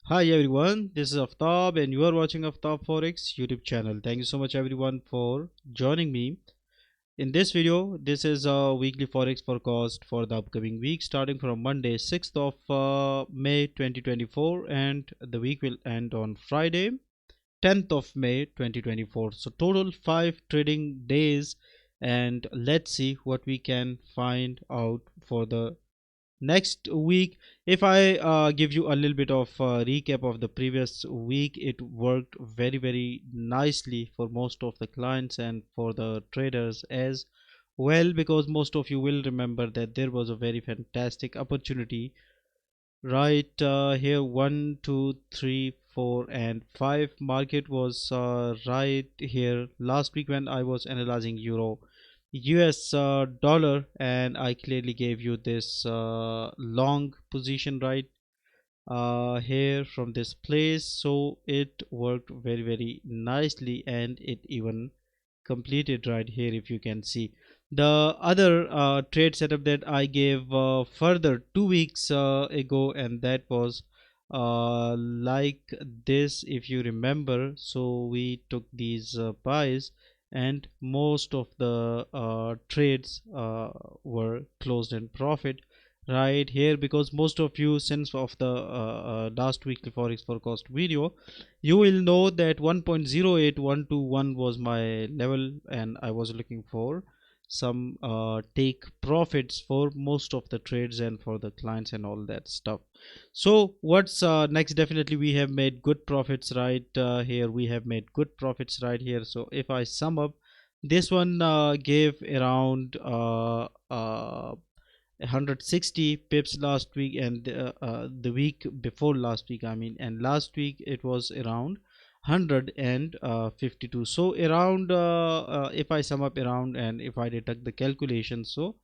Hi everyone, this is Aftab and you are watching Aftab Forex YouTube channel. Thank you so much everyone for joining me. In this video, this is a weekly Forex forecast for the upcoming week starting from Monday 6th of May 2024 and the week will end on Friday 10th of May 2024. So total 5 trading days, and let's see what we can find out for the next week. If I give you a little bit of recap of the previous week, it worked very nicely for most of the clients and for the traders as well, because most of you will remember that there was a very fantastic opportunity right here. 1 2 3 4 and 5 market was right here last week when I was analyzing euro US dollar, and I clearly gave you this long position right here from this place. So it worked very nicely and it even completed right here. If you can see the other trade setup that I gave further 2 weeks ago, and that was like this, if you remember. So we took these buys and most of the trades were closed in profit right here, because most of you, since of the last weekly forex forecast video, you will know that 1.08121 was my level and I was looking for some take profits for most of the trades and for the clients and all that stuff. So what's next? Definitely we have made good profits right here. We have made good profits right here. So if I sum up, this one gave around 160 pips last week, and the week before last week, I mean, and last week it was around 152. So around if I sum up around and if I deduct the calculation, so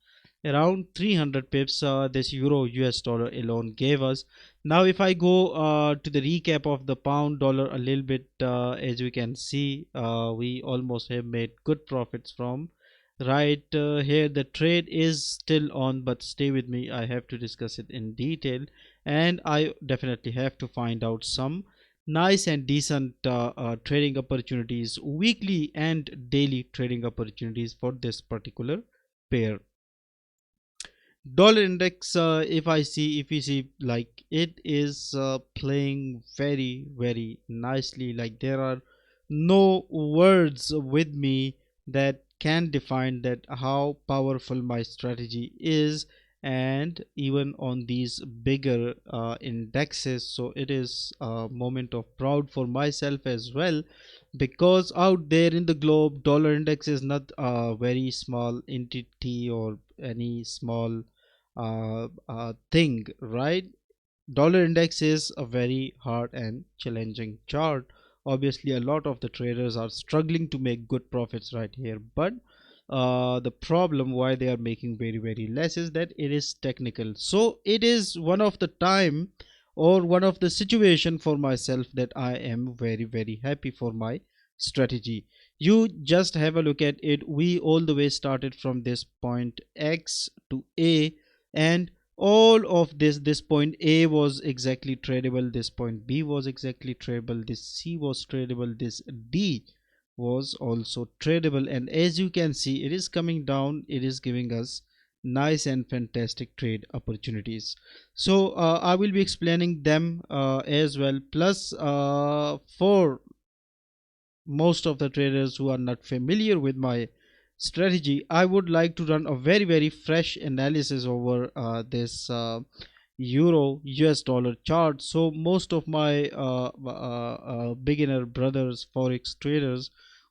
around 300 pips this euro US dollar alone gave us. Now if I go to the recap of the pound dollar a little bit, as we can see, we almost have made good profits from right here. The trade is still on, but stay with me, I have to discuss it in detail, and I definitely have to find out some nice and decent trading opportunities, weekly and daily trading opportunities for this particular pair. Dollar index, if we see, like, it is playing very nicely. Like, there are no words with me that can define that how powerful my strategy is, and even on these bigger indexes. So it is a moment of proud for myself as well, because out there in the globe, dollar index is not a very small entity or any small thing, right? Dollar index is a very hard and challenging chart. Obviously a lot of the traders are struggling to make good profits right here, but the problem why they are making very less is that it is technical. So it is one of the time or one of the situation for myself that I am very happy for my strategy. You just have a look at it. We all the way started from this point X to A, and all of this point A was exactly tradable, this point B was exactly tradable, this C was tradable, this D was also tradable, and as you can see, it is coming down, it is giving us nice and fantastic trade opportunities. So I will be explaining them as well. Plus for most of the traders who are not familiar with my strategy, I would like to run a very fresh analysis over this euro US dollar chart. So most of my beginner brothers forex traders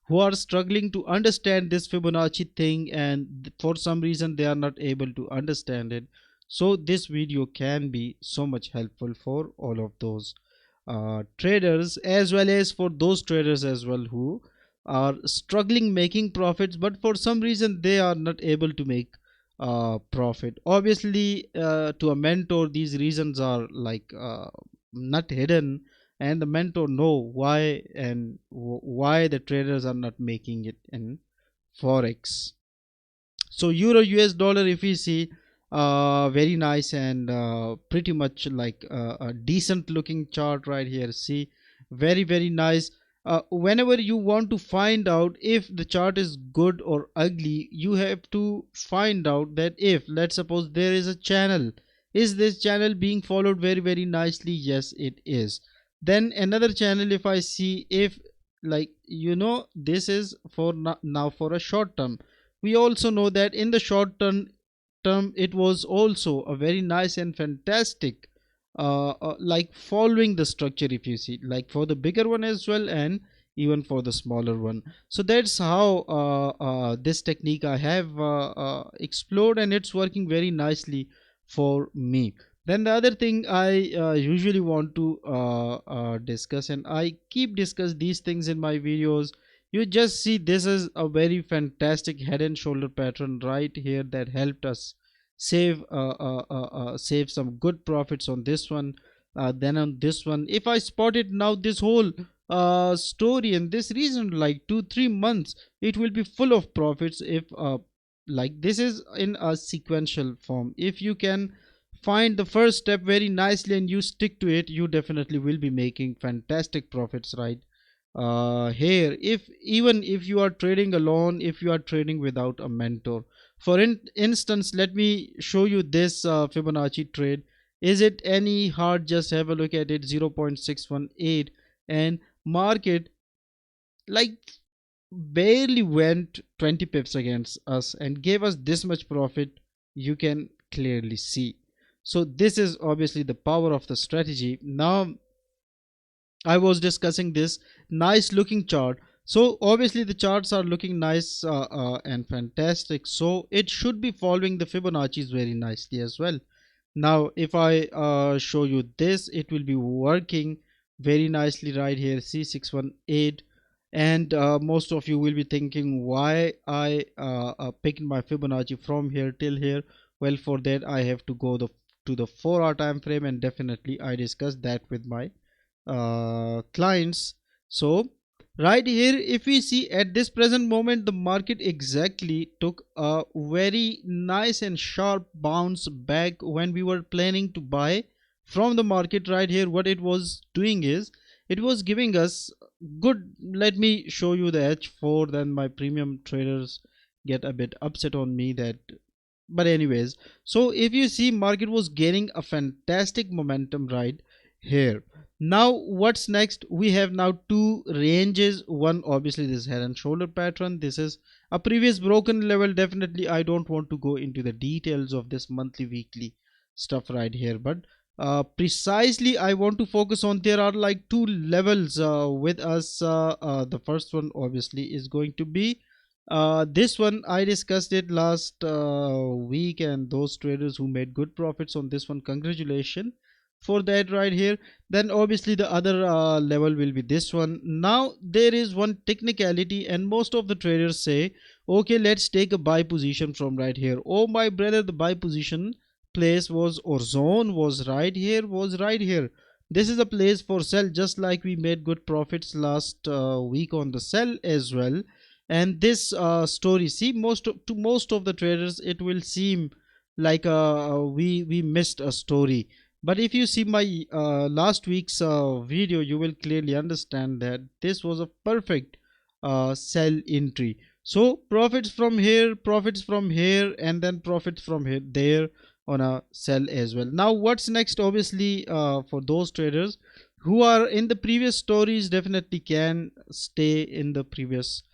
who are struggling to understand this Fibonacci thing, and for some reason they are not able to understand it, so this video can be so much helpful for all of those traders, as well as for those traders as well who are struggling making profits, but for some reason they are not able to make profit. Obviously to a mentor these reasons are like not hidden, and the mentor know why and why the traders are not making it in forex. So euro US dollar, if we see, very nice and pretty much like a decent looking chart right here. See, very nice. Whenever you want to find out if the chart is good or ugly, you have to find out that if, let's suppose, there is a channel, is this channel being followed very nicely? Yes, it is. Then another channel, if I see, if, like, this is for now for a short term. We also know that in the short term it was also a very nice and fantastic, like following the structure, if you see, like for the bigger one as well, and even for the smaller one. So that's how this technique I have explored, and it's working very nicely for me. Then the other thing I usually want to discuss, and I keep discuss these things in my videos. You just see, this is a very fantastic head and shoulder pattern right here that helped us save some good profits on this one. Then on this one, if I spotted now this whole story in this reason, like 2 3 months, it will be full of profits. If like this is in a sequential form, if you can find the first step very nicely and you stick to it, you definitely will be making fantastic profits right here. If even if you are trading alone, if you are trading without a mentor, for instance, let me show you this Fibonacci trade. Is it any hard? Just have a look at it, 0.618, and market like barely went 20 pips against us and gave us this much profit. You can clearly see. So this is obviously the power of the strategy. Now I was discussing this nice looking chart. So obviously the charts are looking nice and fantastic. So it should be following the Fibonacci's very nicely as well. Now if I show you this, it will be working very nicely right here. See, 618. And most of you will be thinking why I picked my Fibonacci from here till here. Well, for that I have to go to the 4-hour time frame, and definitely I discussed that with my clients. So right here, if we see at this present moment, the market exactly took a very nice and sharp bounce back when we were planning to buy from the market. Right here, what it was doing is it was giving us good. Let me show you the H4, then my premium traders get a bit upset on me that, but anyways. So if you see, market was gaining a fantastic momentum right here. Now what's next? We have now two ranges. One, obviously, this head and shoulder pattern. This is a previous broken level. Definitely I don't want to go into the details of this monthly weekly stuff right here, but precisely I want to focus on, there are like two levels with us. The first one obviously is going to be this one. I discussed it last week, and those traders who made good profits on this one, congratulations for that right here. Then obviously the other level will be this one. Now there is one technicality, and most of the traders say, okay, let's take a buy position from right here. Oh my brother, the buy position place was, or zone was right here, was right here. This is a place for sell, just like we made good profits last week on the sell as well. And this story, see, to most of the traders it will seem like we missed a story. But if you see my last week's video, you will clearly understand that this was a perfect sell entry. So profits from here, profits from here, and then profits from here there on a sell as well. Now what's next? Obviously for those traders who are in the previous stories, definitely can stay in the previous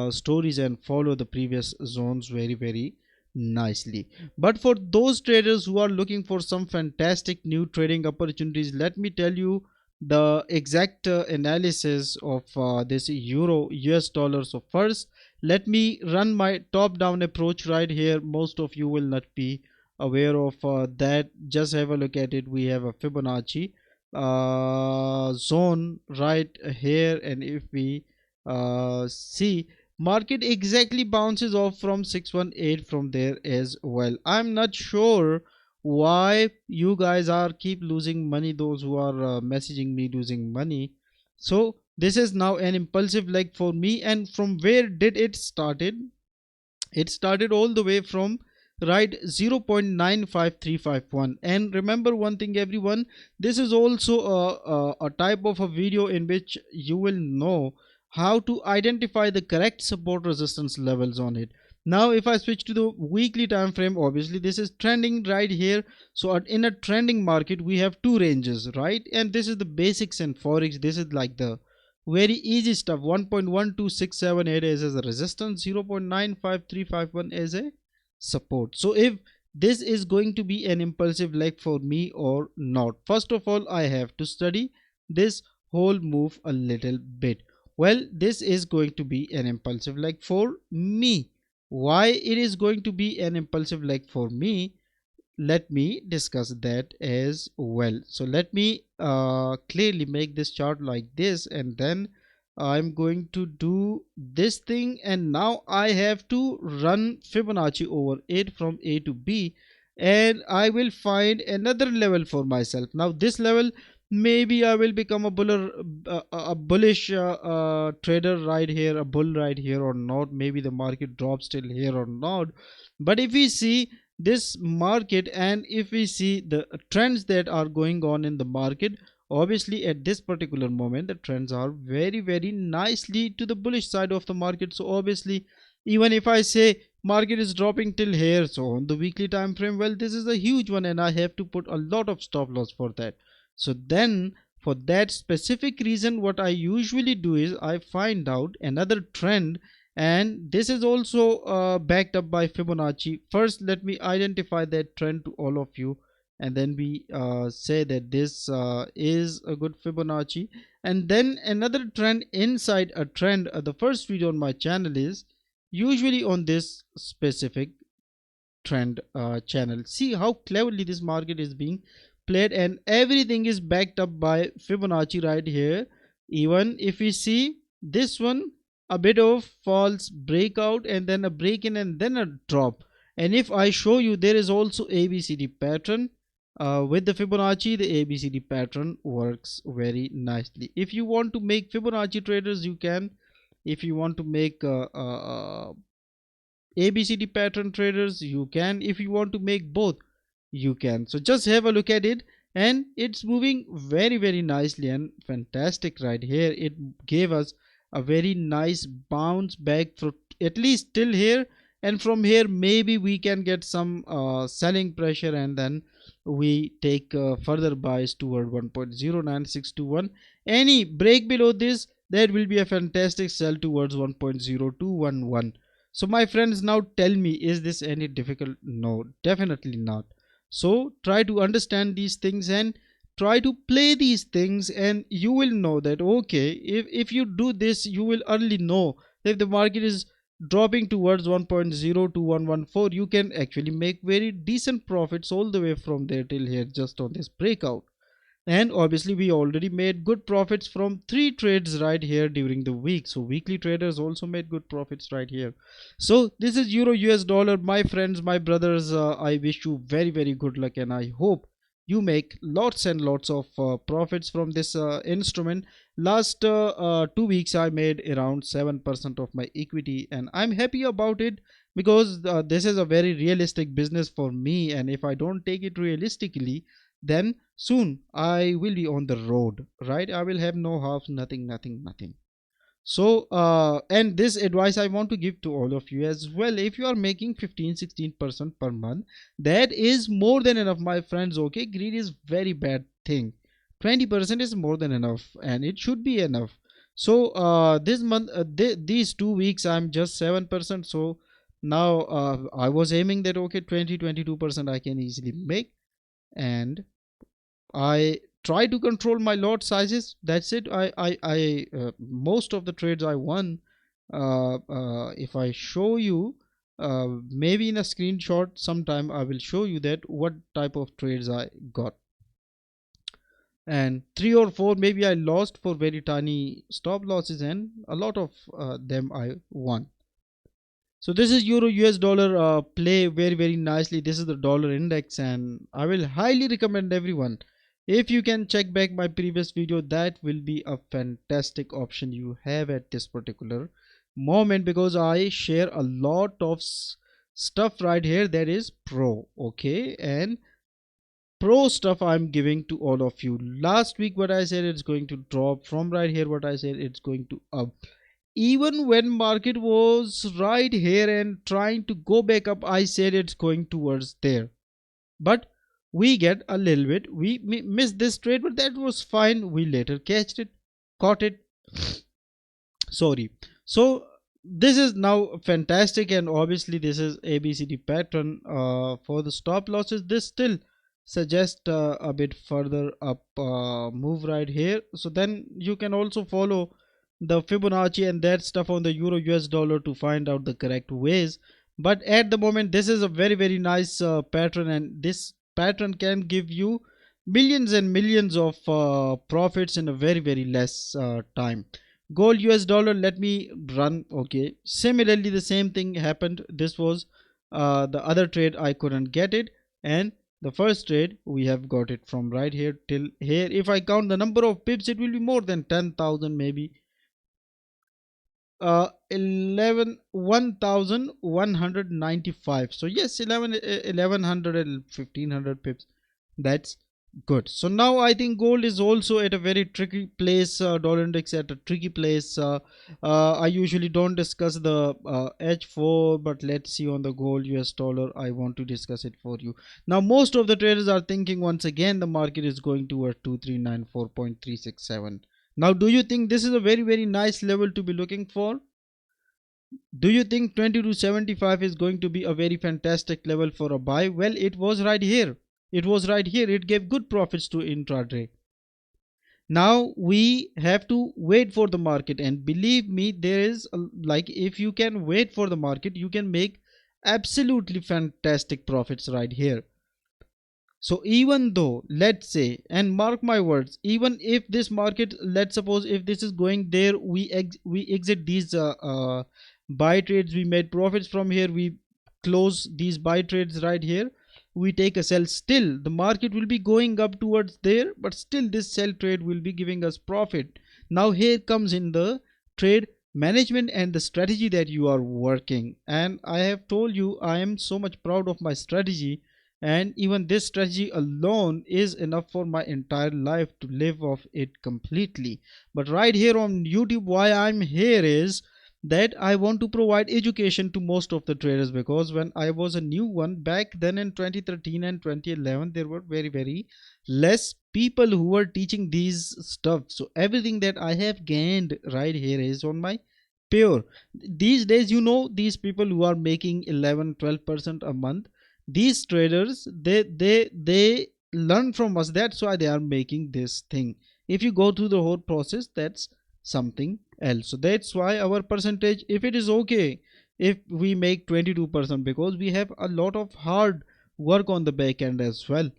stories and follow the previous zones very nicely. But for those traders who are looking for some fantastic new trading opportunities, let me tell you the exact analysis of this euro US dollar. So first, let me run my top down approach right here. Most of you will not be aware of that. Just have a look at it. We have a Fibonacci zone right here, and if we see, market exactly bounces off from 618 from there as well. I'm not sure why you guys are keep losing money, those who are messaging me losing money. So this is now an impulsive leg for me. And from where did it started? It started all the way from right? 0.95351. And remember one thing everyone, this is also a type of a video in which you will know how to identify the correct support resistance levels on it. Now if I switch to the weekly time frame, obviously this is trending right here. So in a trending market we have two ranges, right? And this is the basics in forex. This is like the very easy stuff. 1.12678 is as a resistance, 0.95351 is a support. So if this is going to be an impulsive leg for me or not, first of all I have to study this whole move a little bit. Well, this is going to be an impulsive leg for me. Why it is going to be an impulsive leg for me, let me discuss that as well. So let me clearly make this chart like this, and then I'm going to do this thing, and now I have to run Fibonacci over it from A to B, and I will find another level for myself. Now this level, maybe I will become a bullish trader right here, a bull right here or not. Maybe the market drops still here or not. But if we see this market, and if we see the trends that are going on in the market, obviously at this particular moment the trends are very nicely to the bullish side of the market. So obviously, even if I say market is dropping till here, so on the weekly time frame, well, this is a huge one and I have to put a lot of stop loss for that. So then for that specific reason, what I usually do is I find out another trend, and this is also backed up by Fibonacci. First let me identify that trend to all of you, and then we say that this is a good Fibonacci. And then another trend inside a trend. The first video on my channel is usually on this specific trend channel. See how cleverly this market is being played, and everything is backed up by Fibonacci right here. Even if we see this one, a bit of false breakout and then a break in and then a drop. And if I show you, there is also ABCD pattern with the Fibonacci. The ABCD pattern works very nicely. If you want to make Fibonacci traders, you can. If you want to make ABCD pattern traders, you can. If you want to make both, you can. So just have a look at it, and it's moving very nicely and fantastic right here. It gave us a very nice bounce back for at least till here, and from here maybe we can get some selling pressure, and then we take further buys toward 1.09621. Any break below this, that will be a fantastic sell towards 1.0211. So my friends, now tell me, is this any difficult? No, definitely not. So try to understand these things and try to play these things, and you will know that okay, if you do this, you will early know that if the market is dropping towards 1.02114, you can actually make very decent profits all the way from there till here just on this breakout. And obviously we already made good profits from 3 trades right here during the week. So weekly traders also made good profits right here. So this is euro US dollar. My friends, my brothers, I wish you very good luck, and I hope you make lots and lots of profits from this instrument. Last 2 weeks I made around 7% of my equity, and I'm happy about it because this is a very realistic business for me, and if I don't take it realistically, then soon I will be on the road, right? I will have no halves, nothing. So and this advice I want to give to all of you as well. If you are making 15-16% per month, that is more than enough, my friends. Okay, greed is very bad thing. 20% is more than enough, and it should be enough. So this month, these 2 weeks I'm just 7%. So now I was aiming that okay, 20-22% I can easily make, and I try to control my lot sizes. That's it. I most of the trades I won. If I show you, maybe in a screenshot sometime, I will show you that what type of trades I got. And 3 or 4 maybe I lost for very tiny stop losses, and a lot of them I won. So this is euro US dollar play very nicely. This is the dollar index, and I will highly recommend everyone, if you can check back my previous video, that will be a fantastic option you have at this particular moment, because I share a lot of stuff right here that is pro. Okay, and pro stuff I'm giving to all of you. Last week what I said, it's going to drop. From right here what I said, it's going to up. Even when market was right here and trying to go back up, I said it's going towards there. But we get a little bit, we missed this trade, but that was fine. We later caught it, sorry. So this is now fantastic, and obviously this is abcd pattern. For the stop losses, this still suggests a bit further up move right here. So then you can also follow the Fibonacci and that stuff on the euro US dollar to find out the correct ways. But at the moment this is a very nice pattern, and this pattern can give you millions and millions of profits in a very less time. Gold US dollar, let me run. Okay, similarly the same thing happened. This was the other trade, I couldn't get it, and the first trade we have got it from right here till here. If I count the number of pips, it will be more than 10,000, maybe 11 1195. So yes, 1100 and 1500 pips, that's good. So now I think gold is also at a very tricky place. Dollar index at a tricky place. I usually don't discuss the h4, but let's see on the gold US dollar, I want to discuss it for you. Now most of the traders are thinking once again the market is going toward 2394.367. now do you think this is a very nice level to be looking for? Do you think 2275 is going to be a very fantastic level for a buy? Well, it was right here. It was right here. It gave good profits to intraday. Now we have to wait for the market, and believe me, there is like, if you can wait for the market, you can make absolutely fantastic profits right here. So even though, let's say, and mark my words, even if this market, let's suppose if this is going there, we exit these buy trades, we made profits from here, we close these buy trades right here, we take a sell, still the market will be going up towards there, but still this sell trade will be giving us profit. Now here comes in the trade management and the strategy that you are working, and I have told you I am so much proud of my strategy, and even this strategy alone is enough for my entire life to live off it completely. But right here on YouTube, why I'm here is that I want to provide education to most of the traders, because when I was a new one back then in 2013 and 2011, there were very less people who were teaching these stuff. So everything that I have gained right here is on my pure. These days, you know, these people who are making 11-12% a month, these traders, they learn from us, that's why they are making this thing. If you go through the whole process, that's something else. So that's why our percentage, if it is okay if we make 22%, because we have a lot of hard work on the back end as well.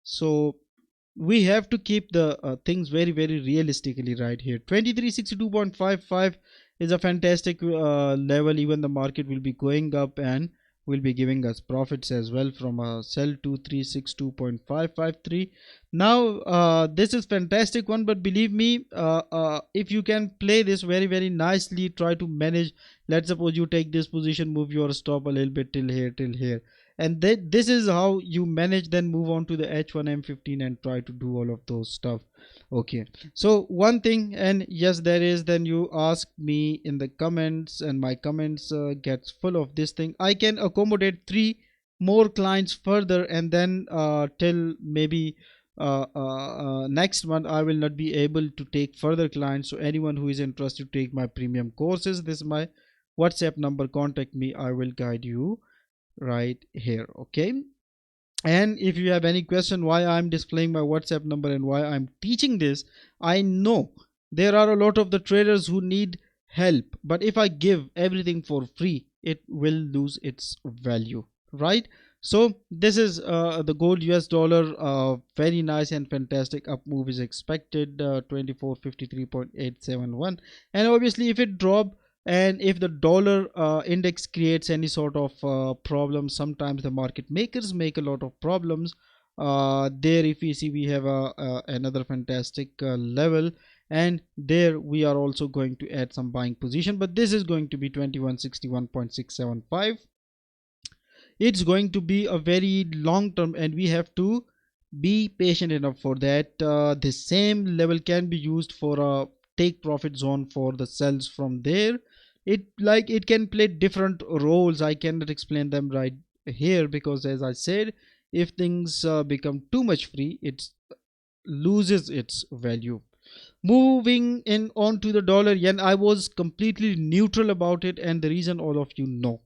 So we have to keep the things very realistically right here. 2362.55 is a fantastic level. Even the market will be going up and will be giving us profits as well from a sell 2362.553. now this is fantastic one, but believe me, if you can play this very nicely, try to manage. Let's suppose you take this position, move your stop a little bit till here, and this is how you manage, then move on to the h1 m15 and try to do all of those stuff. Okay, so one thing, and yes there is, then you ask me in the comments, and my comments gets full of this thing. I can accommodate 3 more clients further, and then till maybe next month I will not be able to take further clients. So anyone who is interested to take my premium courses, this is my WhatsApp number, contact me, I will guide you right here. Okay, and if you have any question why I'm displaying my WhatsApp number and why I'm teaching this, I know there are a lot of the traders who need help, but if I give everything for free, it will lose its value, right? So this is the gold US dollar, very nice and fantastic up move is expected, 2453.871, and obviously if it drop, and if the dollar index creates any sort of problem, sometimes the market makers make a lot of problems there. If we see, we have another fantastic level, and there we are also going to add some buying position, but this is going to be 2161.675. it's going to be a very long term, and we have to be patient enough for that. The same level can be used for a take profit zone for the sells from there. It can play different roles. I cannot explain them right here, because as I said, if things become too much free, it loses its value. Moving in on to the dollar yen, I was completely neutral about it, and the reason all of you know.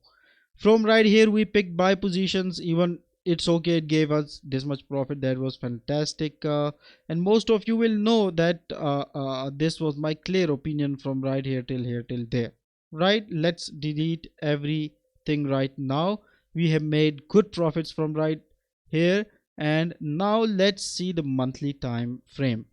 From right here we picked buy positions. Even it's okay, it gave us this much profit. That was fantastic. And most of you will know that this was my clear opinion from right here till there. Right, let's delete everything right now. We have made good profits from right here. And now let's see the monthly time frame.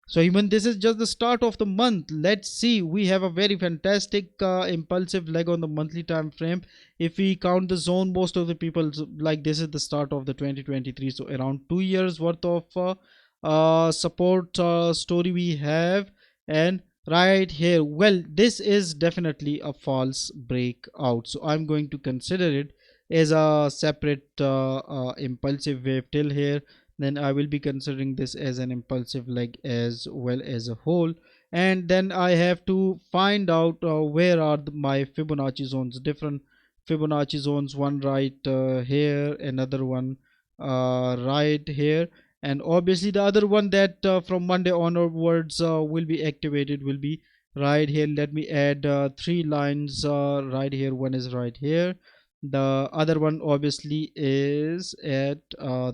So even this is just the start of the month. Let's see, we have a very fantastic impulsive leg on the monthly time frame. If we count the zone, most of the people, like, this is the start of the 2023, so around 2 years worth of support story we have. And right here, well, this is definitely a false breakout, so I'm going to consider it as a separate impulsive wave till here. Then I will be considering this as an impulsive leg as well as a whole. And then I have to find out where are my Fibonacci zones. Different Fibonacci zones, one right here, another one right here, and obviously the other one that from Monday onwards will be activated will be right here. Let me add three lines right here. One is right here, the other one obviously is at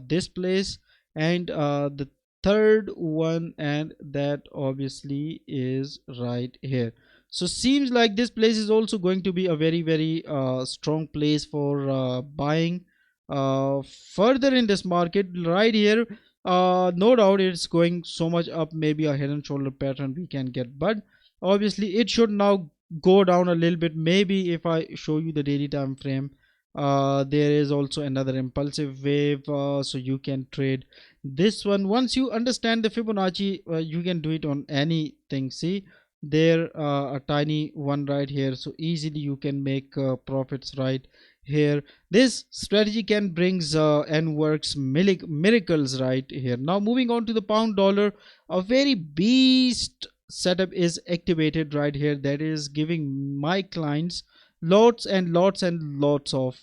this place, and the third one, and that obviously is right here. So seems like this place is also going to be a very strong place for buying further in this market right here. No doubt it's going so much up, maybe a head and shoulder pattern we can get, but obviously it should now go down a little bit. Maybe if I show you the daily time frame, there is also another impulsive wave, so you can trade this one. Once you understand the Fibonacci, you can do it on anything. See there, a tiny one right here, so easily you can make profits right here. This strategy can brings and works miracles right here. Now moving on to the pound dollar, a very beast setup is activated right here, that is giving my clients lots and lots and lots of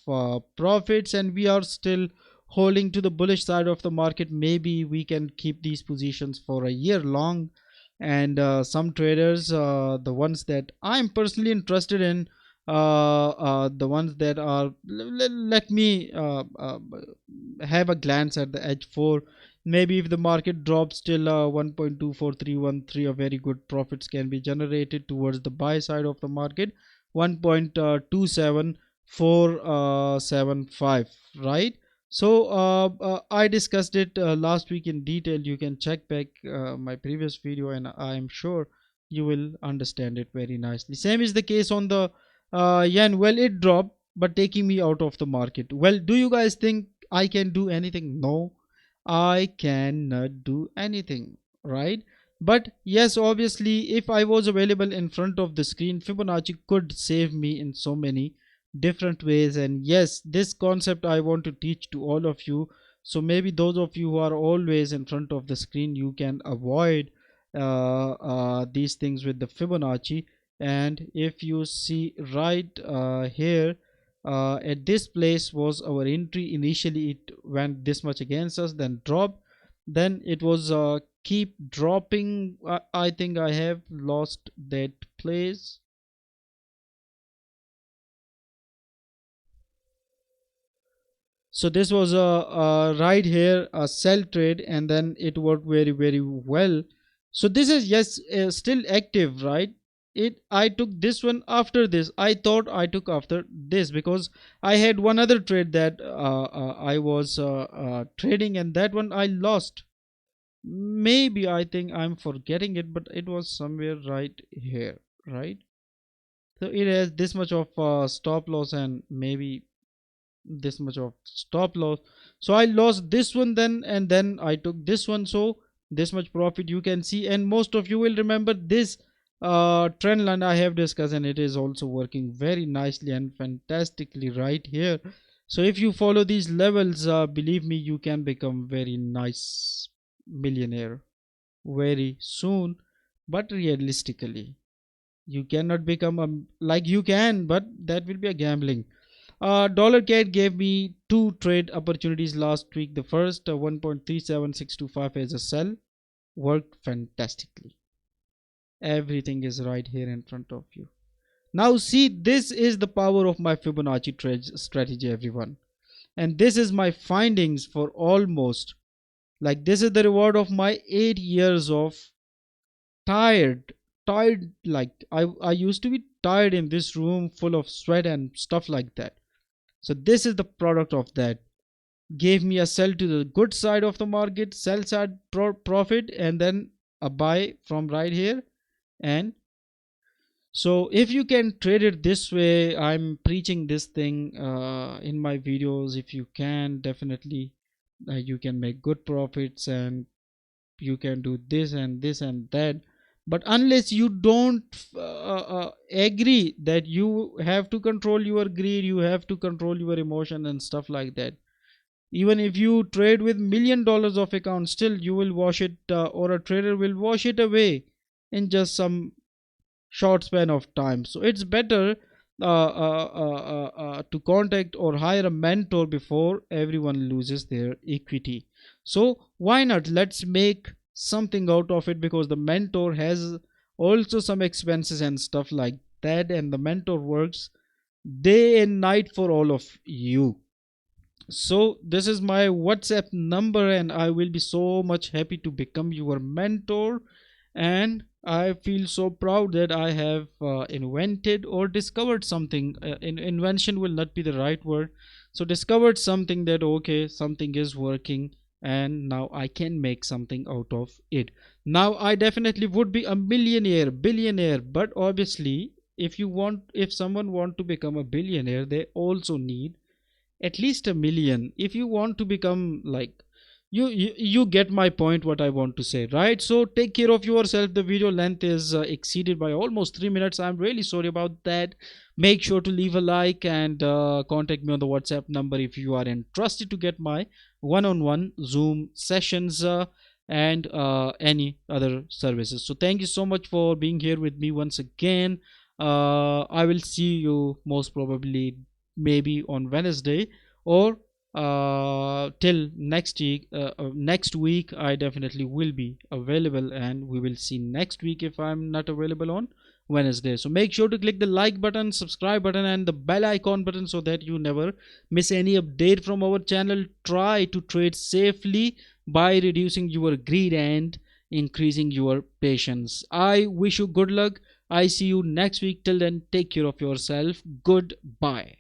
profits, and we are still holding to the bullish side of the market. Maybe we can keep these positions for a year long. And some traders, the ones that I'm personally interested in, the ones that are, let me have a glance at the H4. Maybe if the market drops till 1.24313, a very good profits can be generated towards the buy side of the market. 1.27475, right? So I discussed it last week in detail. You can check back my previous video, and I'm sure you will understand it very nicely. Same is the case on the yen. Well, it dropped, but taking me out of the market. Well, do you guys think I can do anything? No, I cannot do anything, right? But yes, obviously, if I was available in front of the screen, Fibonacci could save me in so many different ways. And yes, this concept I want to teach to all of you. So maybe those of you who are always in front of the screen, you can avoid these things with the Fibonacci. And if you see right here, at this place was our entry. Initially it went this much against us, then dropped, then it was keep dropping. I think I have lost that place. So this was a right here, a sell trade, and then it worked very well. So this is, yes, still active, right? It I took this one after this. I thought I took after this because I had one other trade that I was trading, and that one I lost. Maybe I think I'm forgetting it, but it was somewhere right here, right? So it has this much of stop loss, and maybe this much of stop loss. So I lost this one then, and then I took this one. So this much profit you can see, and most of you will remember this trend line I have discussed, and it is also working very nicely and fantastically right here. So if you follow these levels, believe me, you can become very nice millionaire very soon. But realistically, you cannot become a, like you can, but that will be a gambling. Dollar cat gave me two trade opportunities last week. The first, 1.37625 as a sell, worked fantastically. Everything is right here in front of you. Now see, this is the power of my Fibonacci trade strategy, everyone. And this is my findings for almost, like, this is the reward of my 8 years of tired, tired. Like, I used to be tired in this room full of sweat and stuff like that. So this is the product of that. Gave me a sell to the good side of the market, sell side profit, and then a buy from right here. And so if you can trade it this way, I'm preaching this thing in my videos. If you can, definitely you can make good profits, and you can do this and this and that. But unless you don't agree that you have to control your greed, you have to control your emotion and stuff like that. Even if you trade with $1 million of account, still you will wash it, or a trader will wash it away in just some short span of time. So it's better to contact or hire a mentor before everyone loses their equity. So why not, let's make something out of it, because the mentor has also some expenses and stuff like that, and the mentor works day and night for all of you. So this is my WhatsApp number, and I will be so much happy to become your mentor. And I feel so proud that I have invented or discovered something. Invention will not be the right word. So discovered something that okay, something is working, and now I can make something out of it. Now I definitely would be a millionaire, billionaire, but obviously if someone want to become a billionaire, they also need at least a million. If you want to become like, you get my point what I want to say, right? So take care of yourself. The video length is exceeded by almost 3 minutes. I'm really sorry about that. Make sure to leave a like, and contact me on the WhatsApp number if you are interested to get my one-on-one Zoom sessions, and any other services. So thank you so much for being here with me once again. I will see you most probably maybe on Wednesday, or till next week I definitely will be available, and we will see next week if I'm not available on Wednesday. So make sure to click the like button, subscribe button, and the bell icon button, so that you never miss any update from our channel. Try to trade safely by reducing your greed and increasing your patience. I wish you good luck. I see you next week. Till then, take care of yourself. Goodbye.